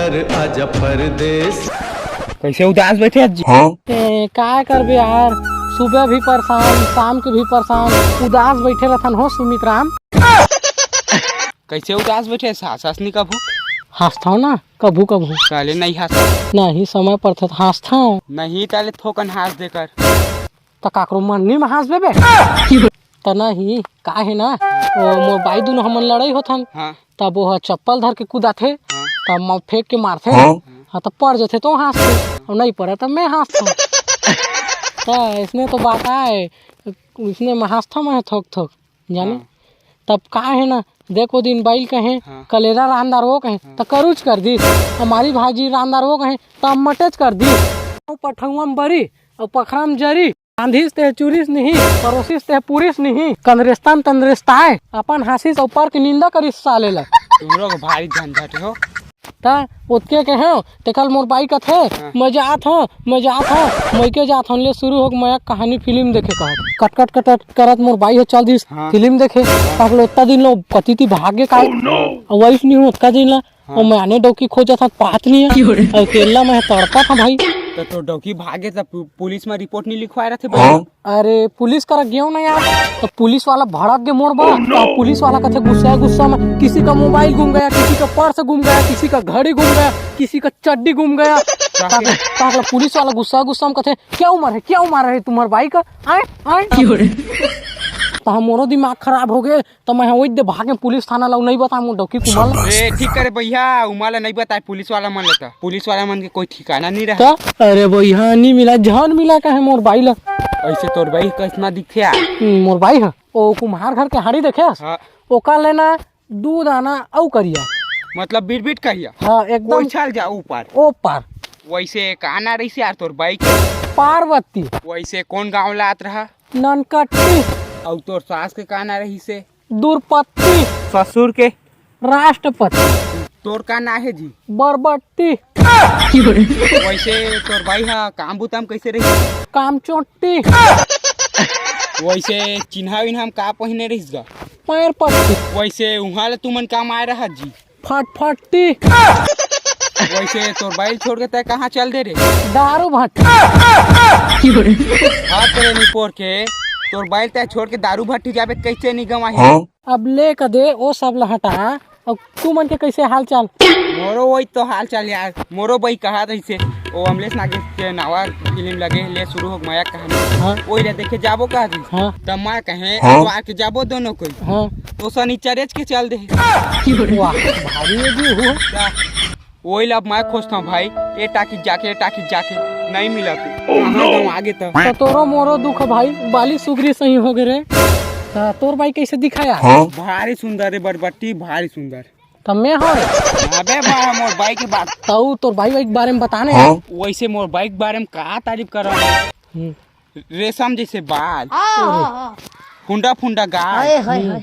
कर आजा परदेस। कैसे उदास बैठे जी? क्या करबे यार, सुबह भी परेशान, शाम के भी परेशान, उदास बैठे रहथन हो सुमित राम। कैसे उदास बैठे? सास नहीं कभू हंसता ना कभू कभू। ताले नहीं हंस नहीं समय पर था हंसता नहीं, ताले थोकन हंस देकर तो काकरो मन नहीं में हंस बे तो नहीं का है ना, मोर भाई दोनों हमन लड़ाई होथन। हाँ। तब वो चप्पल धर के कूदा थे, हाँ। तब फेंक के मारते। हाँ तो पड़ जाते तो हंसते, और नहीं पड़ा तो मैं हंसता। तो इसने तो बात आए, इसने मैं हंसता मैं थोक थोक जाने। हाँ। तब का है ना, देखो दिन बैल कहें हाँ। कलेरा रानदार वो कहें तो करूच कर दी, हमारी भाजी रानदार वो कहें तो मटेच कर दी। पठुआ में बरी और पखरा में जरी, आंधीस ते चूरिस नहीं, पड़ोसिस ते पुरिस नहीं, कंदरेस्ता में तंदरेस्ताए, अपन हासिस ऊपर की निंदा करिस साले ला। तुम लोग भारी झंझट हो। ता उतके के हो ते कल मोर बाई का थे। हाँ। मजात हो मैके जात हो ले शुरू हो मैं कहानी फिल्म देखे कहत कट कट कट करत मोर बाई हो चल दिस। हाँ। फिल्म देखे ताक लो उतना दिन लो कतिति भाग्य का वैस नहीं हो उतना दिन ला। और मैं आने डोकी खोजा था पात नहीं है और केला में तड़पा था भाई। तो डौकी भागे तो पुलिस में रिपोर्ट नहीं लिखवाए रहे थे? अरे पुलिस कर गया ना यार, तो पुलिस वाला भड़क गया मोर बा। और पुलिस वाला कहते गुस्सा में किसी का मोबाइल गुम गया, किसी का पर्स गुम गया, किसी का घड़ी गुम गया, किसी का चड्डी गुम गया। पुलिस वाला गुस्सा में कहते क्या उम्र है तुम्हारे भाई का आए तो मोरो दिमाग खराब हो गए। तो मैं वही दे भागे पुलिस थाना ला नहीं बता डौकी कुमार। ठीक करे भैया, उमाला नहीं बताए पुलिस वाला मन लेता, पुलिस वाला मन के कोई ठिकाना नहीं रहा। अरे भैया नहीं मिला, जान मिला का है मोर भाई ला। ऐसे तोर भाई कितना दिखे? मोर भाई है ओ कुम्हार घर के हाड़ी देखे। हाँ। ओका लेना दूध आना औ करिया, मतलब बीट करिया। हाँ एकदम चल जा ऊपर ओ पार। वैसे कहाँ रही यार तोर बाइक? पार्वती। वैसे कौन गाँव लात रहा? ननकट्टी। और तोर सास के कहाँ रही से? दुर्पत्ति। ससुर के? राष्ट्रपति। तोर का ना है जी? बरबट्टी। वैसे तोर भाई हा काम बुताम कैसे रही? काम चोटी। वैसे चिन्हा विन्हा हम का पहने रहीस गा? पैर पट्टी। वैसे उहाँ ले तुमन काम आए रहा जी? फटफटी। वैसे तोर भाई छोड़ के तय कहाँ चल दे रे? दारू भट्टी। हाँ तेरे निपोर के तोर बैल तय छोड़ के दारू भट्टी जाबे कैसे नहीं गवा है? अब ले कर दे वो सब लहटा। अब तू मन के कैसे हाल चाल? मोरो वही तो हाल चाल यार, मोरो भाई कहा रही से ओ अमलेश नागेश के नवा फिल्म लगे ले शुरू हो माया कहानी। हाँ। वही रे देखे जाबो कहा रही। हाँ। तब मैं कहे तो आके जाबो दोनों कोई। हाँ। तो शनिचरेज के चल दे। वाह भारी भी हो। वही लब मैं खोजता हूँ भाई, ये टाकी जाके नहीं मिला तो आगे तो तोरो मोरो दुख भाई, बाली सुगरी सही हो गए रे। तोर भाई कैसे दिखा यार? भारी सुंदर है बरबट्टी, भारी सुंदर। तब मैं हो अबे भाई मोर बाइक के बात तो तोर भाई के बारे में बताने। वैसे मोर बाइक बारे में का तारीफ कर रहा है? रेशम जैसे बाल, फुंडा गाल,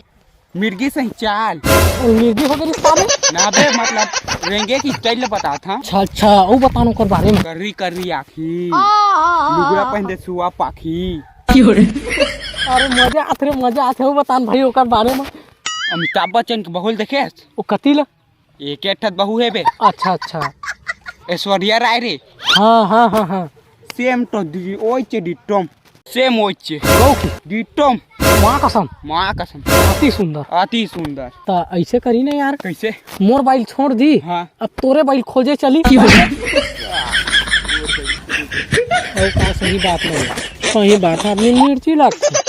मिर्गी सही चाल। मिर्गी हो गई रिश्ता में ना बे मतलब रेंगे की स्टाइल बता था। अच्छा वो बतानो कर बारे में। कररी आखी, लुगड़ा पहन दे सुआ पाखी। अरे मजा आते हो बतान भाई ओकर बारे में। अमिताभ बच्चन के बहुल देखे? वो कतिला एक ठत बहू है बे। अच्छा ऐश्वर्या राय रे। हाँ सेम तो दी ओइचे डिटोम सेम ओइचे ओके डिटोम। माँ कसम अति सुंदर। तो ऐसे करी ना यार, कैसे मोर बाइल छोड़ दी। हाँ। अब तोरे बाइल खोजे चली। सही बात नहीं, सही बात आदमी मिर्ची लगती।